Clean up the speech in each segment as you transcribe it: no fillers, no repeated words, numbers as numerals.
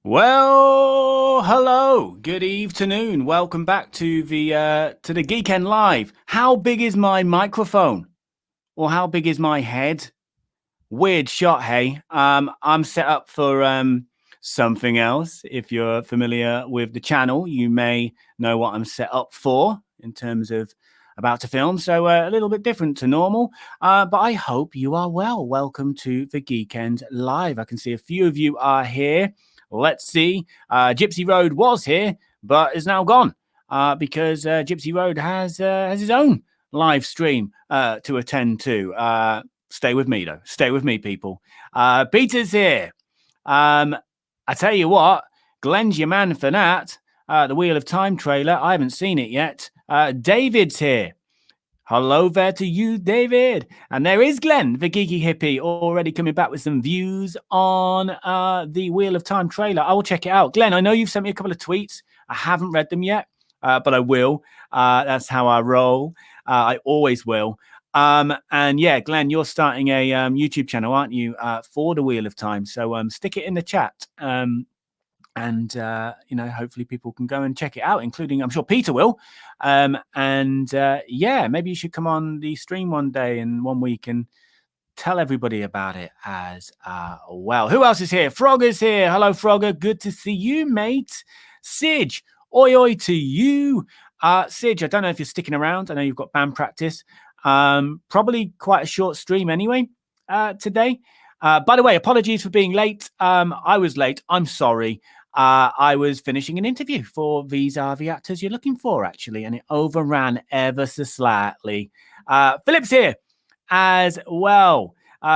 Well, hello, good evening. Welcome back to the Geekend Live. How big is my microphone, or how big is my head? Weird shot, hey. I'm set up for something else. If you're familiar with the channel, you may know what I'm set up for in terms of about to film. So a little bit different to normal, but I hope you are well. Welcome to the Geekend Live. I can see a few of you are here. Let's see. Gypsy Road was here, but is now gone because Gypsy Road has his own live stream to attend to. Stay with me, though. Stay with me, people. Peter's here. I tell you what, Glenn's your man for that. The Wheel of Time trailer. I haven't seen it yet. David's here. Hello there to you, David. And there is Glenn, the geeky hippie, already coming back with some views on the Wheel of Time trailer. I will check it out. Glenn, I know you've sent me a couple of tweets. I haven't read them yet, but I will. That's how I roll. I always will. And yeah, Glenn, you're starting a YouTube channel, aren't you, for the Wheel of Time? So stick it in the chat. And hopefully people can go and check it out, including, I'm sure Peter will. Yeah, maybe you should come on the stream one day and 1 week and tell everybody about it as well. Who else is here? Frogger's here. Hello, Frogger. Good to see you, mate. Sidge, oi oi to you. Sidge, I don't know if you're sticking around. I know you've got band practice. Probably quite a short stream anyway today. By the way, apologies for being late. I was late. I'm sorry. I was finishing an interview for These Are the Actors You're Looking For, actually, and it overran ever so slightly. Philip's here as well.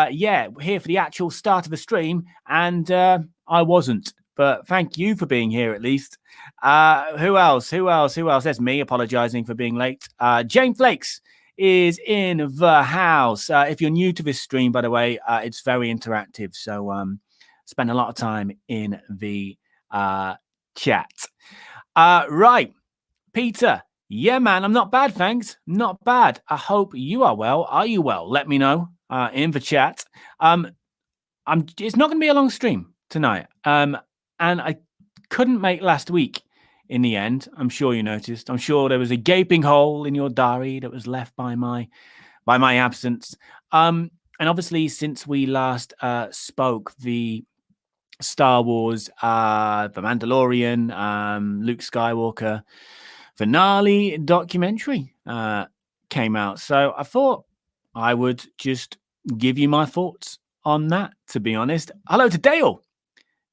Yeah, here for the actual start of the stream, and I wasn't. But thank you for being here at least. Who else? There's me apologizing for being late. Jane Flakes is in the house. If you're new to this stream, by the way, it's very interactive. So spend a lot of time in the chat. Right, Peter. Yeah, man, I'm not bad, thanks. Not bad. I hope you are well. Are you well? Let me know in the chat. It's not going to be a long stream tonight. And I couldn't make last week in the end. I'm sure you noticed. I'm sure there was a gaping hole in your diary that was left by my absence. And obviously, since we last spoke, the Star Wars, The Mandalorian, Luke Skywalker finale documentary came out. So I thought I would just give you my thoughts on that, to be honest. Hello to Dale.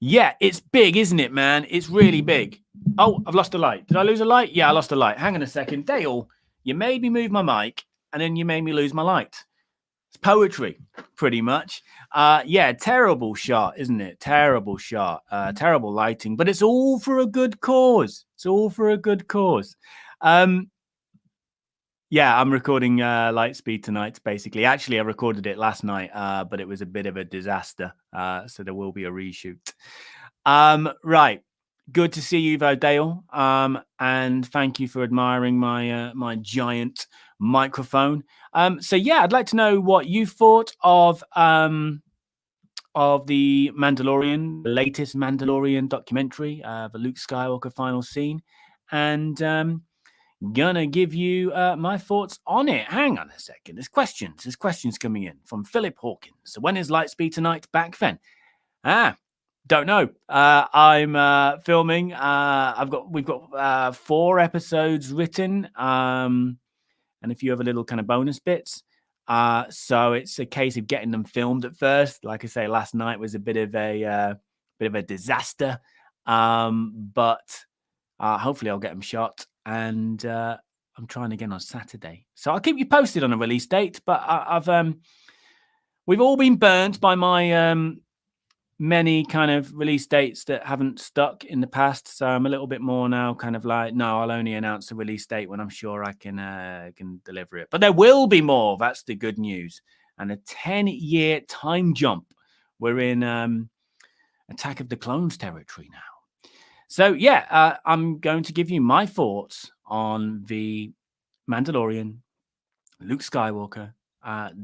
Yeah, it's big, isn't it, man? It's really big. Oh, I've lost a light. Did I lose a light? Yeah, I lost a light. Hang on a second. Dale, you made me move my mic, and then you made me lose my light. It's poetry, pretty much. Yeah, terrible shot, isn't it? Terrible shot. Terrible lighting, but it's all for a good cause. It's all for a good cause. Yeah, I'm recording Lightspeed tonight, basically. Actually, I recorded it last night, but it was a bit of a disaster. So there will be a reshoot. Right. Good to see you, though, Dale. And thank you for admiring my my giant microphone. So yeah, I'd like to know what you thought of the Mandalorian, the latest Mandalorian documentary, the Luke Skywalker final scene, and gonna give you my thoughts on it. Hang on a second. There's questions coming in from Philip Hawkins. So when is Lightspeed tonight? Back then? Don't know. I'm filming. We've got 4 episodes written, and a few other little kind of bonus bits. So it's a case of getting them filmed at first. Like I say, last night was a bit of a disaster, but hopefully I'll get them shot. And I'm trying again on Saturday, so I'll keep you posted on a release date. But we've all been burnt by my many kind of release dates that haven't stuck in the past. So I'm a little bit more now kind of like, no, I'll only announce a release date when I'm sure I can deliver it. But there will be more. That's the good news. And a 10-year time jump. We're in Attack of the Clones territory now. So yeah, I'm going to give you my thoughts on the Mandalorian, Luke Skywalker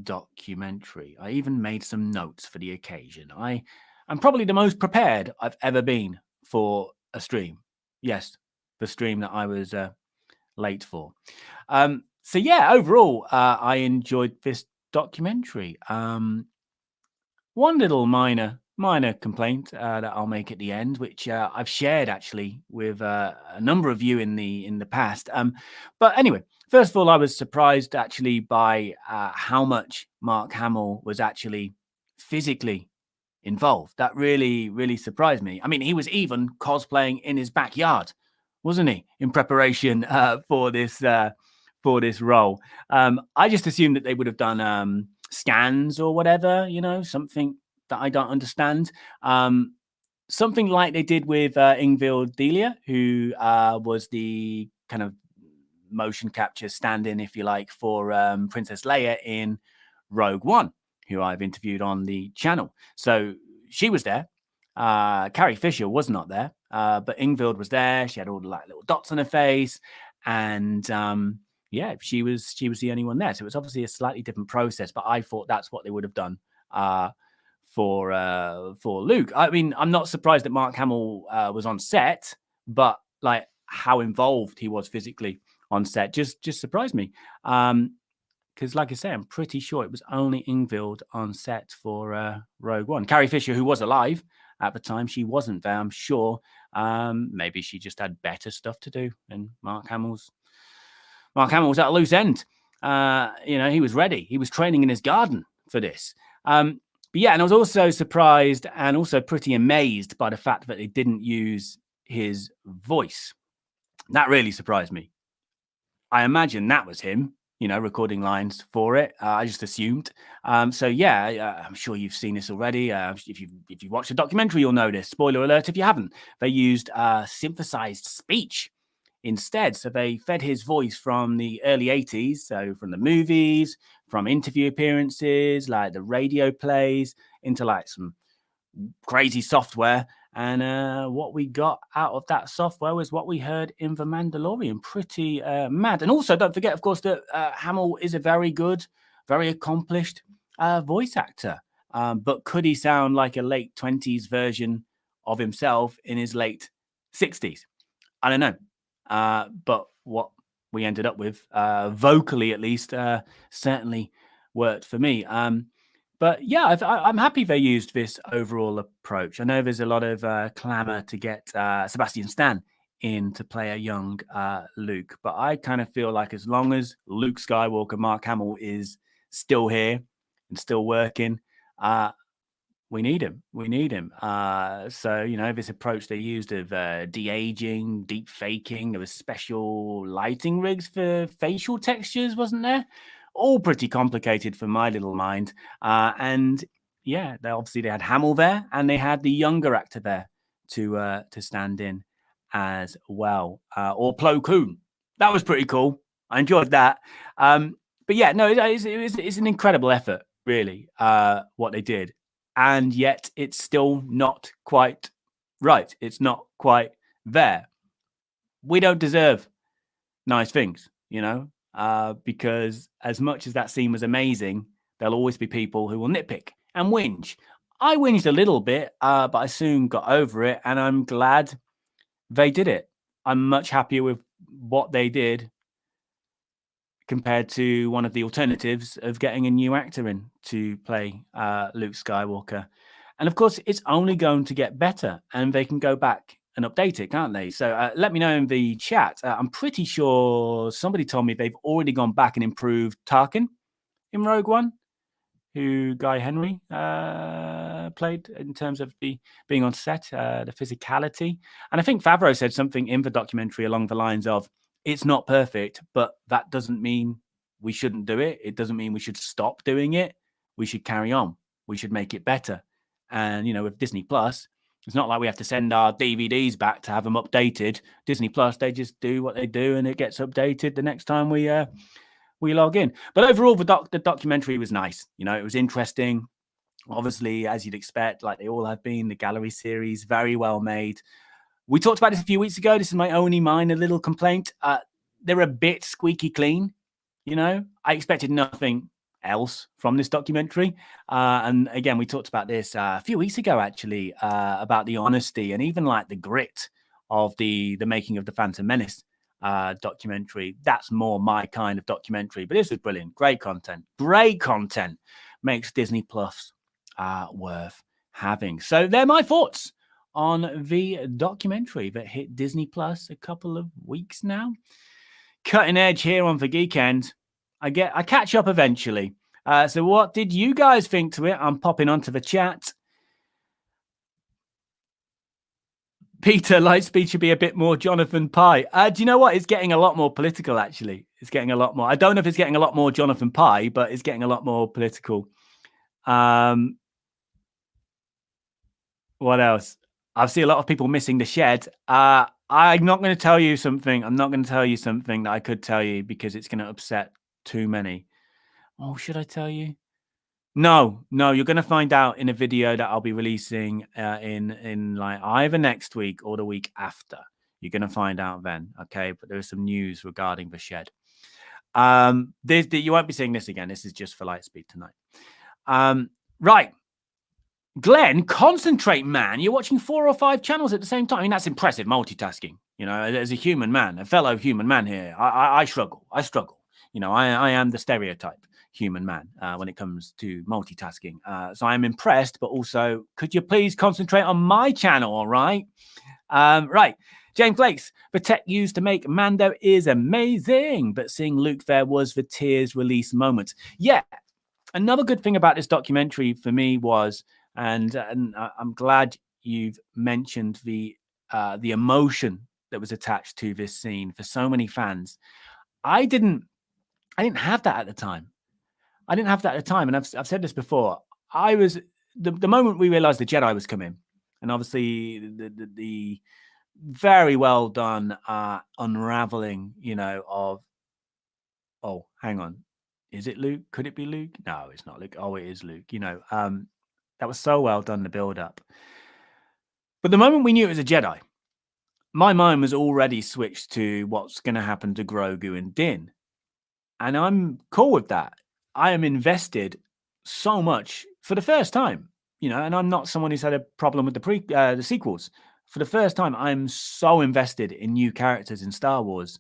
documentary. I even made some notes for the occasion. I'm probably the most prepared I've ever been for a stream. Yes, the stream that I was late for. So yeah, overall, I enjoyed this documentary. One little minor complaint that I'll make at the end, which I've shared actually with a number of you in the past. But anyway, first of all, I was surprised actually by how much Mark Hamill was actually physically involved. That really surprised me. I mean, he was even cosplaying in his backyard, wasn't he, in preparation for this role. I just assumed that they would have done scans or whatever, something that I don't understand. Something like they did with Ingvild Delia, who was the kind of motion capture stand-in, if you like, for Princess Leia in Rogue One, who I've interviewed on the channel. So she was there. Carrie Fisher was not there, but Ingvild was there. She had all the like little dots on her face, and yeah, she was the only one there. So it was obviously a slightly different process, but I thought that's what they would have done for Luke. I mean, I'm not surprised that Mark Hamill was on set, but like how involved he was physically on set just surprised me. Because, like I say, I'm pretty sure it was only Ingvild on set for Rogue One. Carrie Fisher, who was alive at the time, she wasn't there, I'm sure. Maybe she just had better stuff to do. And Mark Hamill was at a loose end. He was ready. He was training in his garden for this. But yeah, and I was also surprised and also pretty amazed by the fact that they didn't use his voice. That really surprised me. I imagine that was him, recording lines for it. I just assumed. So yeah, I'm sure you've seen this already. If you watched the documentary, you'll know this. Spoiler alert if you haven't. They used synthesized speech instead. So they fed his voice from the early 80s, so from the movies, from interview appearances, like the radio plays, into like some crazy software. And what we got out of that software was what we heard in The Mandalorian. Pretty mad. And also, don't forget, of course, that Hamill is a very good, very accomplished voice actor. But could he sound like a late 20s version of himself in his late 60s? I don't know. But what we ended up with, vocally at least, certainly worked for me. But yeah, I'm happy they used this overall approach. I know there's a lot of clamour to get Sebastian Stan in to play a young Luke, but I kind of feel like as long as Luke Skywalker, Mark Hamill, is still here and still working, we need him. So, this approach they used of de-aging, deep faking, there was special lighting rigs for facial textures, wasn't there? All pretty complicated for my little mind. And yeah, they had Hamill there, and they had the younger actor there to stand in as well. Or Plo Koon. That was pretty cool. I enjoyed that. But yeah, no, it's an incredible effort, really, what they did. And yet it's still not quite right. It's not quite there. We don't deserve nice things, because as much as that scene was amazing, there'll always be people who will nitpick and whinge. I whinged a little bit, but I soon got over it, and I'm glad they did it. I'm much happier with what they did compared to one of the alternatives of getting a new actor in to play Luke Skywalker. And of course, it's only going to get better, and they can go back and update it, can't they? So let me know in the chat. I'm pretty sure somebody told me they've already gone back and improved Tarkin in Rogue One, who Guy Henry played, in terms of the being on set, the physicality. And I think Favreau said something in the documentary along the lines of, it's not perfect, but that doesn't mean we shouldn't do it. It doesn't mean we should stop doing it. We should carry on. We should make it better. And, with Disney Plus, it's not like we have to send our DVDs back to have them updated. Disney Plus, they just do what they do, and it gets updated the next time we log in. But overall, the documentary was nice. It was interesting. Obviously, as you'd expect, like they all have been, the gallery series, very well made. We talked about this a few weeks ago. This is my only minor little complaint. They're a bit squeaky clean. I expected nothing else from this documentary. And again, we talked about this a few weeks ago, actually, about the honesty and even like the grit of the making of the Phantom Menace documentary. That's more my kind of documentary, but this was brilliant. Great content. Makes Disney Plus worth having. So they're my thoughts on the documentary that hit Disney Plus a couple of weeks now. Cutting edge here on the Geeknd. I catch up eventually. So what did you guys think to it? I'm popping onto the chat. Peter, Lightspeed should be a bit more Jonathan Pye. Do you know what? It's getting a lot more political, actually. It's getting a lot more. I don't know if it's getting a lot more Jonathan Pye, but it's getting a lot more political. What else? I see a lot of people missing the shed. I'm not going to tell you something. I'm not going to tell you something that I could tell you because it's going to upset too many. Oh, should I tell you? No, you're going to find out in a video that I'll be releasing in like either next week or the week after. You're going to find out then, okay? But there's some news regarding the shed. You won't be seeing this again. This is just for Lightspeed tonight. Right. Glenn, concentrate, man. You're watching 4 or 5 channels at the same time. I mean, that's impressive multitasking. You know, as a human man, a fellow human man here, I struggle. You know, I am the stereotype human man when it comes to multitasking. So I'm impressed, but also, could you please concentrate on my channel, all right? Right. James Flakes, the tech used to make Mando is amazing, but seeing Luke there was the tears release moment. Yeah. Another good thing about this documentary for me was, and I'm glad you've mentioned the emotion that was attached to this scene for so many fans. I didn't have that at the time. And I've said this before. I was the moment we realized the Jedi was coming, and obviously the very well done unraveling, you know, of, oh, hang on, is it Luke? Could it be Luke? No, it's not Luke. Oh, it is Luke. You know, that was so well done, the build up. But the moment we knew it was a Jedi, my mind was already switched to what's going to happen to Grogu and Din, and I'm cool with that. I am invested so much for the first time, you know, and I'm not someone who's had a problem with the sequels. For the first time, I'm so invested in new characters in Star Wars,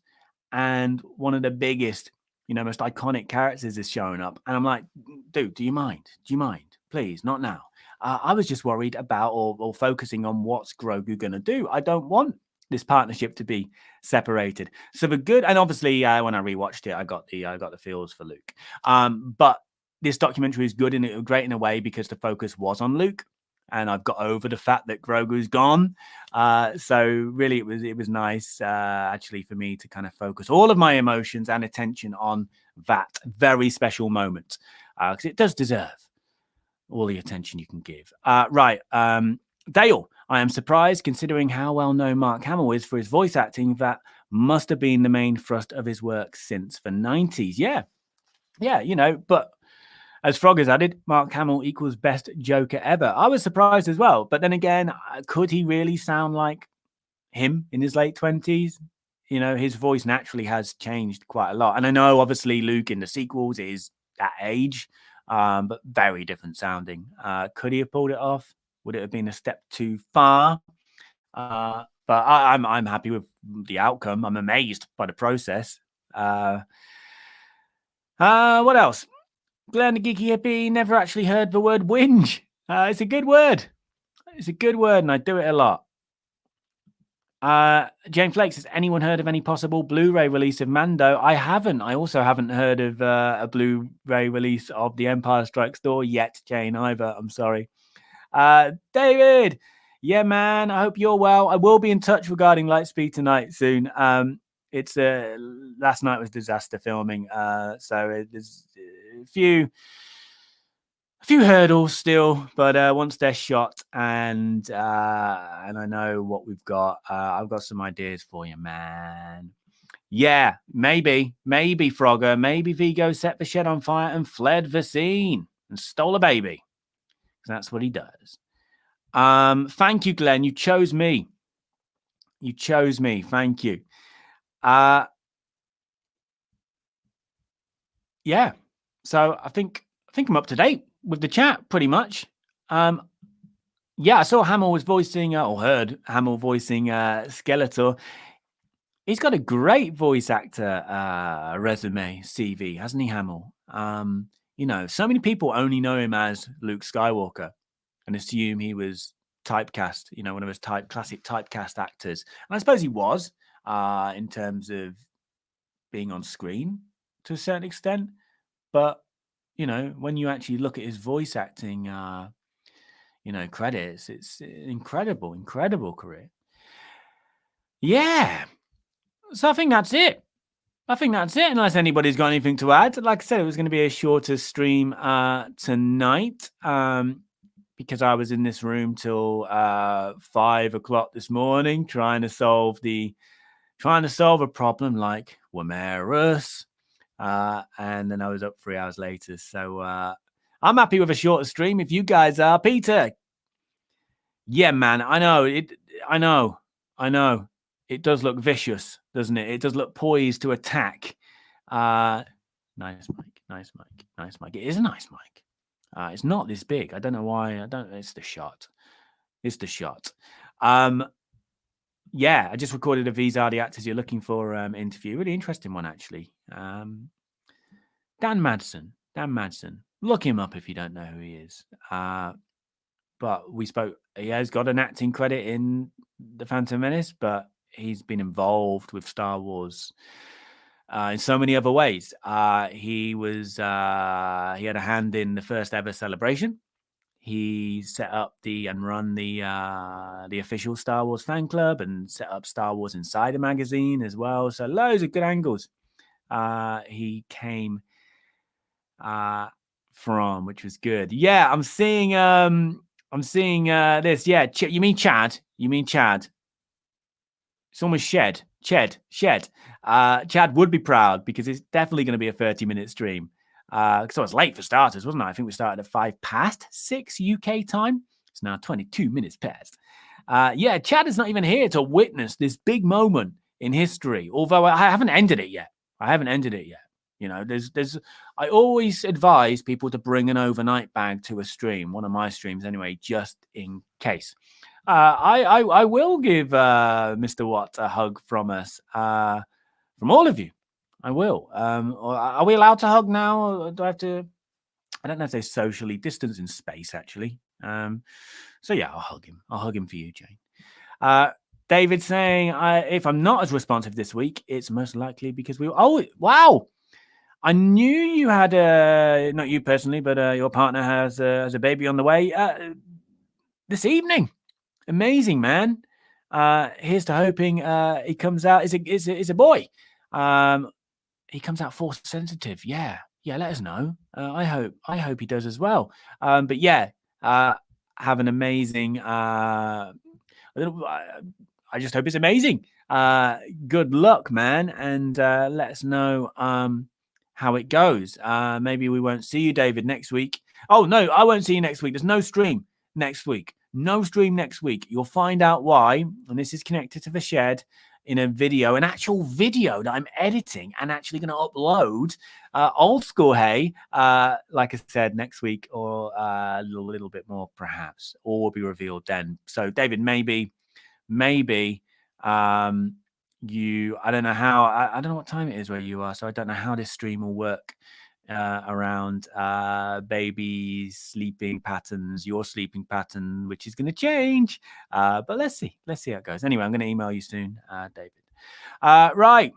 and one of the biggest, you know, most iconic characters is showing up, and I'm like, dude, do you mind? Please, not now. I was just worried about or focusing on what's Grogu going to do. I don't want this partnership to be separated. So the good, and obviously when I rewatched it, I got the feels for Luke. But this documentary is good and great in a way because the focus was on Luke, and I've got over the fact that Grogu's gone. So really, it was nice actually for me to kind of focus all of my emotions and attention on that very special moment because it does deserve all the attention you can give. Right. Dale, I am surprised considering how well known Mark Hamill is for his voice acting. That must have been the main thrust of his work since the 90s. Yeah, you know, but as Frog has added, Mark Hamill equals best Joker ever. I was surprised as well. But then again, could he really sound like him in his late 20s? You know, his voice naturally has changed quite a lot. And I know, obviously, Luke in the sequels is that age, but very different sounding. Could he have pulled it off? Would it have been a step too far? But I'm happy with the outcome. I'm amazed by the process. What else? Glenn the Geeky Hippie never actually heard the word whinge. It's a good word. And I do it a lot. Jane Flakes, has anyone heard of any possible Blu-ray release of Mando? I haven't. I also haven't heard of a Blu-ray release of The Empire Strikes Door yet, Jane, either. I'm sorry. David, yeah, man, I hope you're well. I will be in touch regarding Lightspeed tonight soon. It's last night was disaster filming, so there's a few hurdles still, but once they're shot and I know what we've got, I've got some ideas for you, man. Yeah, maybe Frogger, maybe Vigo set the shed on fire and fled the scene and stole a baby. That's what he does. Thank you, Glenn. You chose me. Thank you. Yeah. So I think I'm up to date with the chat pretty much. Yeah, I saw Hamill was voicing, or heard Hamill voicing Skeletor. He's got a great voice actor resume, CV, hasn't he, Hamill? You know, so many people only know him as Luke Skywalker and assume he was typecast, you know, one of his classic typecast actors. And I suppose he was in terms of being on screen to a certain extent. But, you know, when you actually look at his voice acting, you know, credits, it's an incredible career. Yeah. So I think that's it. Unless anybody's got anything to add. Like I said, it was going to be a shorter stream tonight because I was in this room till 5 o'clock this morning trying to solve a problem like Womerus. And then I was up 3 hours later. So I'm happy with a shorter stream if you guys are. Peter. Yeah, man. I know. It does look vicious, doesn't it? It does look poised to attack. Nice mic. It is a nice mic. It's not this big. I don't know why. It's the shot. Yeah, I just recorded a These Are the Actors You're Looking For interview. Really interesting one, actually. Dan Madsen. Look him up if you don't know who he is. But we spoke. He has got an acting credit in The Phantom Menace, but he's been involved with Star Wars in so many other ways. He had a hand in the first ever celebration. He set up and run the official Star Wars fan club and set up Star Wars Insider magazine as well. So loads of good angles. He came from, which was good. Yeah, I'm seeing this. Yeah, you mean Chad? It's almost Ched. Chad would be proud because it's definitely going to be a 30-minute stream. So it's late for starters, wasn't it? I think we started at 6:05 UK time. It's now 22 minutes past. Yeah, Chad is not even here to witness this big moment in history, although I haven't ended it yet. You know, I always advise people to bring an overnight bag to a stream, one of my streams anyway, just in case. I will give Mr. Watt a hug from us, from all of you. I will. Are we allowed to hug now? Or do I have to? I don't know if they socially distance in space, actually. So yeah, I'll hug him. I'll hug him for you, Jane. David saying, if I'm not as responsive this week, it's most likely because oh, wow. I knew you had not you personally, but your partner has a baby on the way this evening. Amazing, man. Here's to hoping he comes out. Is a boy. He comes out force sensitive. Yeah. Let us know. I hope he does as well. But yeah, have an amazing. I just hope it's amazing. Good luck, man, and let us know how it goes. Maybe we won't see you, David, next week. Oh no, I won't see you next week. There's no stream next week. You'll find out why, and this is connected to the shed in a video, an actual video that I'm editing and actually going to upload. Old school, hey, like I said, next week or a little bit more, perhaps, or will be revealed then. So, David, maybe. I don't know how. I don't know what time it is where you are, so I don't know how this stream will work around baby's sleeping patterns, your sleeping pattern, which is going to change. But let's see how it goes. Anyway, I'm going to email you soon, David. Right.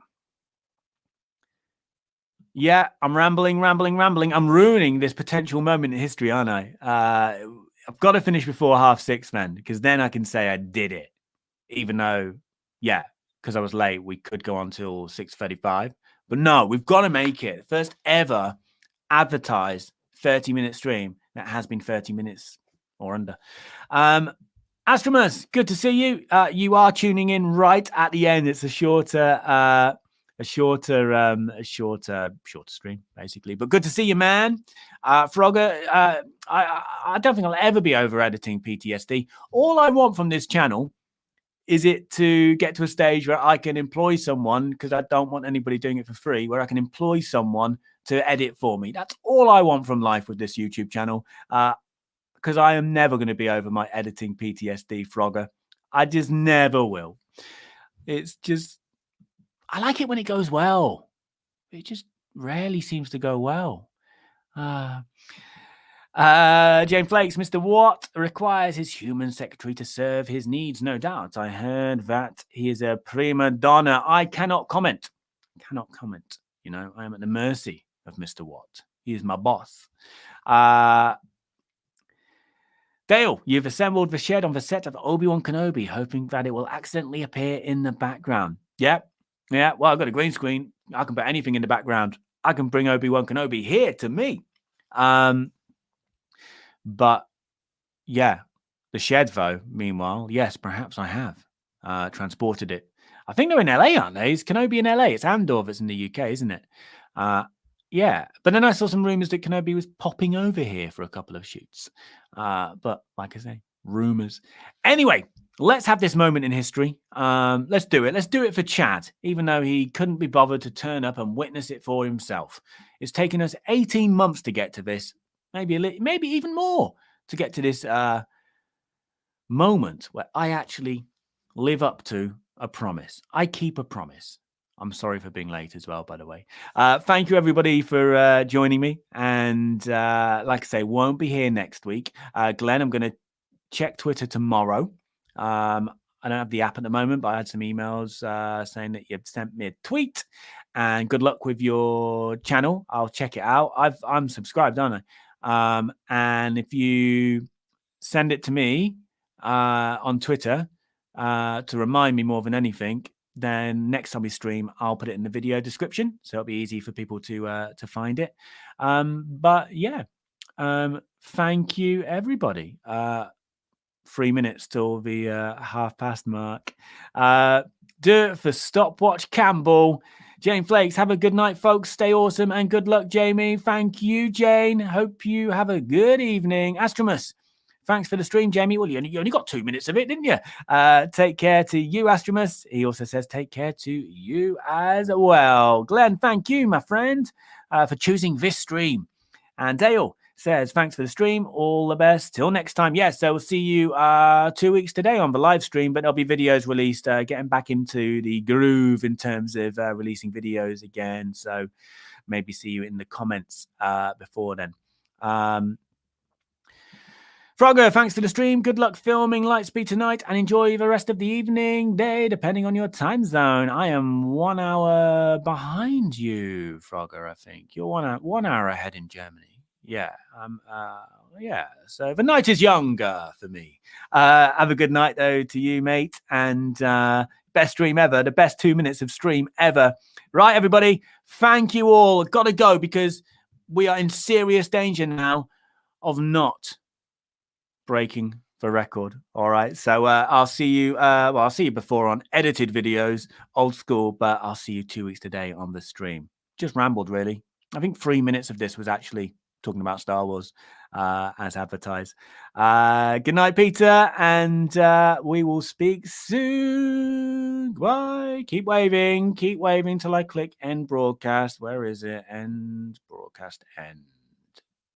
Yeah, I'm rambling. I'm ruining this potential moment in history, aren't I? I've got to finish before 6:30, man, because then I can say I did it. Even though, yeah, because I was late, we could go on till 6:35. But no, we've got to make it. First ever advertised 30-minute stream that has been 30 minutes or under. Astromus, good to see you. You are tuning in right at the end. It's a shorter stream, basically. But good to see you, man. Frogger, I don't think I'll ever be over editing PTSD. All I want from this channel is it to get to a stage where I can employ someone, because I don't want anybody doing it for free, where I can employ someone to edit for me. That's all I want from life with this YouTube channel. Because I am never going to be over my editing PTSD, Frogger. I just never will. It's just, I like it when it goes well. It just rarely seems to go well. Jane Flakes, Mr. Watt requires his human secretary to serve his needs, no doubt. I heard that he is a prima donna. I cannot comment. You know, I am at the mercy of Mr. Watt. He is my boss. Dale, you've assembled the shed on the set of Obi-Wan Kenobi, hoping that it will accidentally appear in the background. Yeah. Well, I've got a green screen. I can put anything in the background. I can bring Obi-Wan Kenobi here to me. But yeah, the shed, though, meanwhile, yes, perhaps I have transported it. I think they're in LA, aren't they? Is Kenobi in LA? It's Andor that's in the UK, isn't it? Yeah, but then I saw some rumors that Kenobi was popping over here for a couple of shoots. But like I say, rumors. Anyway, let's have this moment in history. Let's do it. Let's do it for Chad, even though he couldn't be bothered to turn up and witness it for himself. It's taken us 18 months to get to this, maybe even more to get to this moment where I actually live up to a promise. I keep a promise. I'm sorry for being late as well, by the way. Thank you, everybody, for joining me. And like I say, won't be here next week. Glenn, I'm going to check Twitter tomorrow. I don't have the app at the moment, but I had some emails saying that you've sent me a tweet. And good luck with your channel. I'll check it out. I'm subscribed, aren't I? And if you send it to me on Twitter to remind me more than anything, then next time we stream, I'll put it in the video description, so it'll be easy for people to find it. But yeah, thank you, everybody. 3 minutes till the 1:30 mark. Do it for Stopwatch Campbell. Jane Flakes, have a good night, folks. Stay awesome and good luck, Jamie. Thank you, Jane. Hope you have a good evening. Astramus, thanks for the stream, Jamie. Well, you only got 2 minutes of it, didn't you? Take care to you, Astramus. He also says take care to you as well. Glenn, thank you, my friend, for choosing this stream. And Dale says, thanks for the stream. All the best. Till next time. Yes, so we'll see you 2 weeks today on the live stream, but there'll be videos released, getting back into the groove in terms of releasing videos again. So maybe see you in the comments before then. Frogger, thanks for the stream. Good luck filming Lightspeed tonight and enjoy the rest of the evening, day, depending on your time zone. I am 1 hour behind you, Frogger, I think. You're 1 hour ahead in Germany. Yeah. So the night is younger for me. Have a good night, though, to you, mate. And best stream ever. The best 2 minutes of stream ever. Right, everybody. Thank you all. Got to go because we are in serious danger now of not breaking the record. All right, so I'll see you I'll see you before on edited videos, old school, but I'll see you 2 weeks today on the stream. Just rambled, really. I think 3 minutes of this was actually talking about Star Wars as advertised. Good night, Peter, and we will speak soon. Bye. Keep waving till I click end broadcast. Where is it? End broadcast end.